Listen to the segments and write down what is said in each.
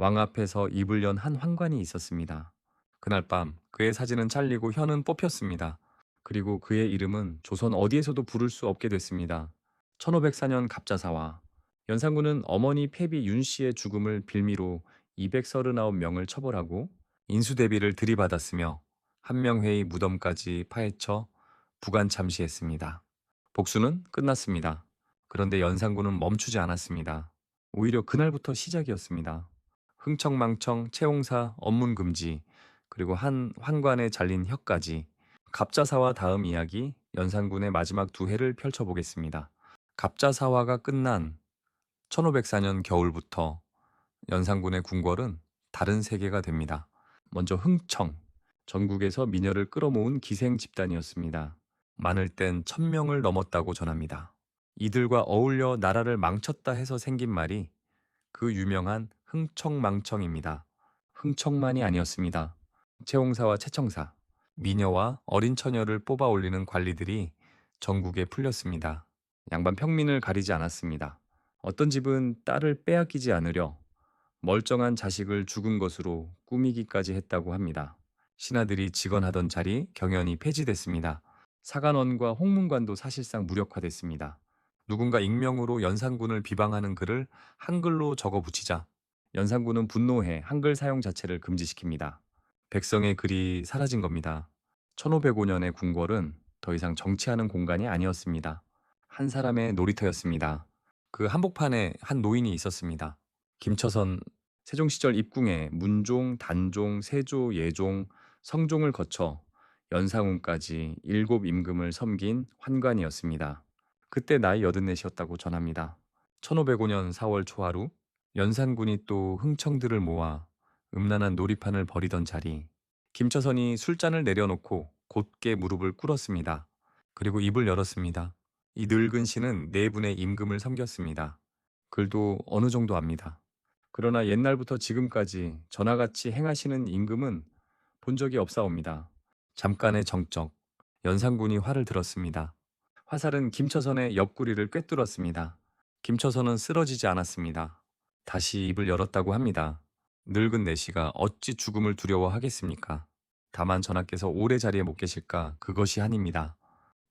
왕 앞에서 입을 연 한 환관이 있었습니다. 그날 밤 그의 사진은 잘리고 혀는 뽑혔습니다. 그리고 그의 이름은 조선 어디에서도 부를 수 없게 됐습니다. 1504년 갑자사와 연산군은 어머니 패비 윤 씨의 죽음을 빌미로 239명을 처벌하고 인수대비를 들이받았으며 한명회의 무덤까지 파헤쳐 부관 참시했습니다. 복수는 끝났습니다. 그런데 연산군은 멈추지 않았습니다. 오히려 그날부터 시작이었습니다. 흥청망청, 채용사, 업문금지, 그리고 한 환관에 잘린 혀까지. 갑자사화 다음 이야기, 연산군의 마지막 두 해를 펼쳐보겠습니다. 갑자사화가 끝난 1504년 겨울부터 연산군의 궁궐은 다른 세계가 됩니다. 먼저 흥청, 전국에서 미녀를 끌어모은 기생 집단이었습니다. 많을 땐 1000명을 넘었다고 전합니다. 이들과 어울려 나라를 망쳤다 해서 생긴 말이 그 유명한 흥청망청입니다. 흥청만이 아니었습니다. 채홍사와 채청사, 미녀와 어린 처녀를 뽑아 올리는 관리들이 전국에 풀렸습니다. 양반 평민을 가리지 않았습니다. 어떤 집은 딸을 빼앗기지 않으려 멀쩡한 자식을 죽은 것으로 꾸미기까지 했다고 합니다. 신하들이 직언하던 자리 경연이 폐지됐습니다. 사간원과 홍문관도 사실상 무력화됐습니다. 누군가 익명으로 연산군을 비방하는 글을 한글로 적어 붙이자 연산군은 분노해 한글 사용 자체를 금지시킵니다. 백성의 글이 사라진 겁니다. 1505년의 궁궐은 더 이상 정치하는 공간이 아니었습니다. 한 사람의 놀이터였습니다. 그 한복판에 한 노인이 있었습니다. 김처선 세종시절 입궁에 문종, 단종, 세조, 예종, 성종을 거쳐 연산군까지 7임금을 섬긴 환관이었습니다. 그때 나이 84이었다고 전합니다. 1505년 4월 초하루 연산군이 또 흥청들을 모아 음란한 놀이판을 벌이던 자리 김처선이 술잔을 내려놓고 곧게 무릎을 꿇었습니다. 그리고 입을 열었습니다. 이 늙은 신은 네 분의 임금을 섬겼습니다. 글도 어느 정도 압니다. 그러나 옛날부터 지금까지 전하같이 행하시는 임금은 본 적이 없사옵니다. 잠깐의 정적, 연산군이 활을 들었습니다. 화살은 김처선의 옆구리를 꿰뚫었습니다. 김처선은 쓰러지지 않았습니다. 다시 입을 열었다고 합니다. 늙은 내시가 어찌 죽음을 두려워하겠습니까? 다만 전하께서 오래 자리에 못 계실까 그것이 한입니다.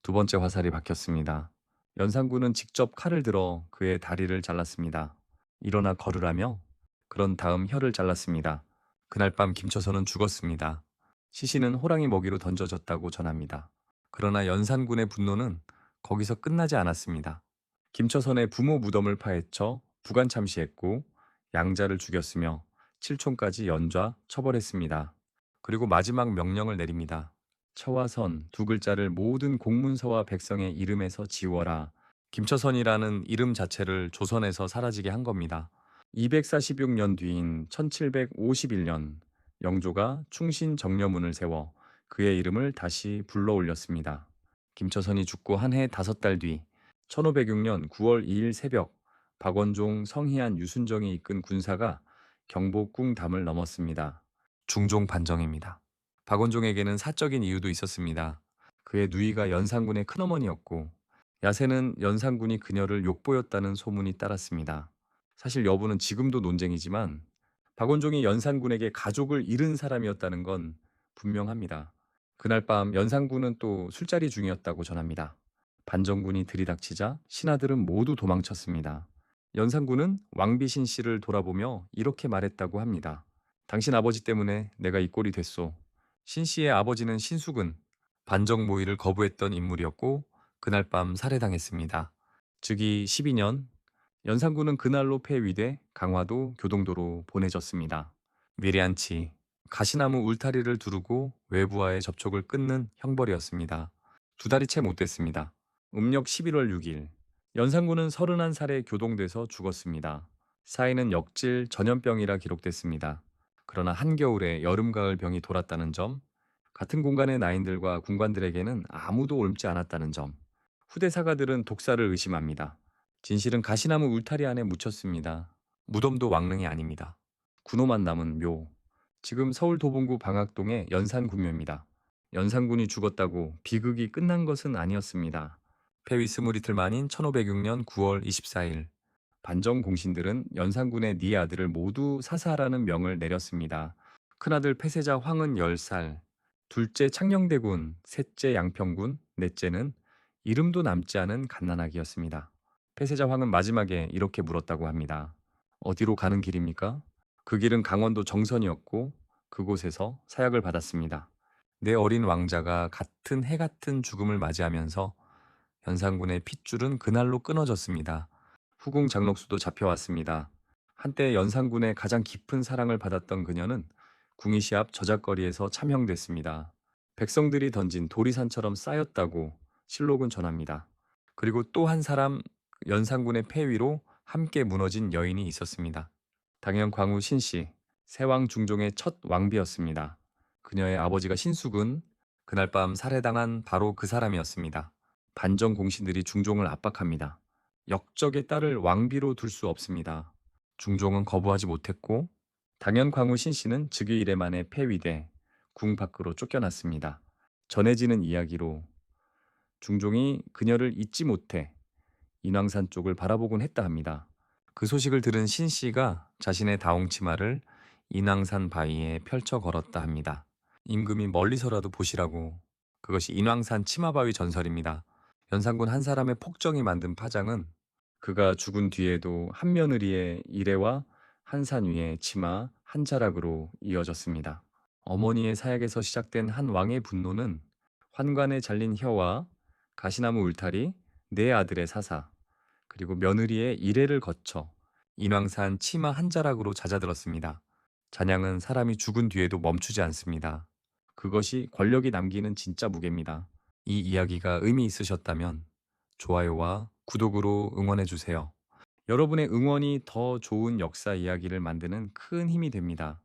두 번째 화살이 박혔습니다. 연산군은 직접 칼을 들어 그의 다리를 잘랐습니다. 일어나 걸으라며 그런 다음 혀를 잘랐습니다. 그날 밤 김처선은 죽었습니다. 시신은 호랑이 먹이로 던져졌다고 전합니다. 그러나 연산군의 분노는 거기서 끝나지 않았습니다. 김처선의 부모 무덤을 파헤쳐 부관 참시했고 양자를 죽였으며 칠촌까지 연좌 처벌했습니다. 그리고 마지막 명령을 내립니다. 처와 선 두 글자를 모든 공문서와 백성의 이름에서 지워라. 김처선이라는 이름 자체를 조선에서 사라지게 한 겁니다. 246년 뒤인 1751년 영조가 충신 정려문을 세워 그의 이름을 다시 불러 올렸습니다. 김처선이 죽고 한 해 5달 뒤 1506년 9월 2일 새벽 박원종, 성희안, 유순정이 이끈 군사가 경복궁 담을 넘었습니다. 중종 반정입니다. 박원종에게는 사적인 이유도 있었습니다. 그의 누이가 연산군의 큰어머니였고 야세는 연산군이 그녀를 욕보였다는 소문이 따랐습니다. 사실 여부는 지금도 논쟁이지만 박원종이 연산군에게 가족을 잃은 사람이었다는 건 분명합니다. 그날 밤 연산군은 또 술자리 중이었다고 전합니다. 반정군이 들이닥치자 신하들은 모두 도망쳤습니다. 연산군은 왕비신 씨를 돌아보며 이렇게 말했다고 합니다. 당신 아버지 때문에 내가 이 꼴이 됐소. 신 씨의 아버지는 신숙은 반정 모의를 거부했던 인물이었고 그날 밤 살해당했습니다. 즉위 12년 연산군은 그날로 폐위돼 강화도 교동도로 보내졌습니다. 미리안치 가시나무 울타리를 두르고 외부와의 접촉을 끊는 형벌이었습니다. 두 달이 채 못 됐습니다. 음력 11월 6일 연산군은 31살에 교동돼서 죽었습니다. 사인은 역질 전염병이라 기록됐습니다. 그러나 한겨울에 여름 가을 병이 돌았다는 점, 같은 공간의 나인들과 군관들에게는 아무도 옮지 않았다는 점, 후대 사가들은 독사를 의심합니다. 진실은 가시나무 울타리 안에 묻혔습니다. 무덤도 왕릉이 아닙니다. 군호만 남은 묘. 지금 서울 도봉구 방학동의 연산군묘입니다. 연산군이 죽었다고 비극이 끝난 것은 아니었습니다. 폐위 20이틀 만인 1506년 9월 24일 반정 공신들은 연산군의 네 아들을 모두 사사하라는 명을 내렸습니다. 큰아들 폐세자 황은 10살, 둘째 창녕대군, 셋째 양평군, 넷째는 이름도 남지 않은 갓난아기였습니다. 폐세자 황은 마지막에 이렇게 물었다고 합니다. 어디로 가는 길입니까? 그 길은 강원도 정선이었고 그곳에서 사약을 받았습니다. 내 어린 왕자가 같은 해 같은 죽음을 맞이하면서 연산군의 핏줄은 그날로 끊어졌습니다. 후궁 장록수도 잡혀왔습니다. 한때 연산군의 가장 깊은 사랑을 받았던 그녀는 궁이시 앞 저작거리에서 참형됐습니다. 백성들이 던진 도리산처럼 쌓였다고 실록은 전합니다. 그리고 또 한 사람 연산군의 폐위로 함께 무너진 여인이 있었습니다. 당연 광우 신씨, 세왕 중종의 첫 왕비였습니다. 그녀의 아버지가 신숙은 그날 밤 살해당한 바로 그 사람이었습니다. 반정 공신들이 중종을 압박합니다. 역적의 딸을 왕비로 둘 수 없습니다. 중종은 거부하지 못했고 당연 광우 신씨는 즉위 이래 만에 폐위돼 궁 밖으로 쫓겨났습니다. 전해지는 이야기로 중종이 그녀를 잊지 못해 인왕산 쪽을 바라보곤 했다 합니다. 그 소식을 들은 신씨가 자신의 다홍치마를 인왕산 바위에 펼쳐 걸었다 합니다. 임금이 멀리서라도 보시라고. 그것이 인왕산 치마바위 전설입니다. 연산군 한 사람의 폭정이 만든 파장은 그가 죽은 뒤에도 한 며느리의 일해와 한산 위의 치마 한 자락으로 이어졌습니다. 어머니의 사약에서 시작된 한 왕의 분노는 환관에 잘린 혀와 가시나무 울타리, 네 아들의 사사, 그리고 며느리의 일해를 거쳐 인왕산 치마 한 자락으로 잦아들었습니다. 잔향은 사람이 죽은 뒤에도 멈추지 않습니다. 그것이 권력이 남기는 진짜 무게입니다. 이 이야기가 의미 있으셨다면 좋아요와 구독으로 응원해주세요. 여러분의 응원이 더 좋은 역사 이야기를 만드는 큰 힘이 됩니다.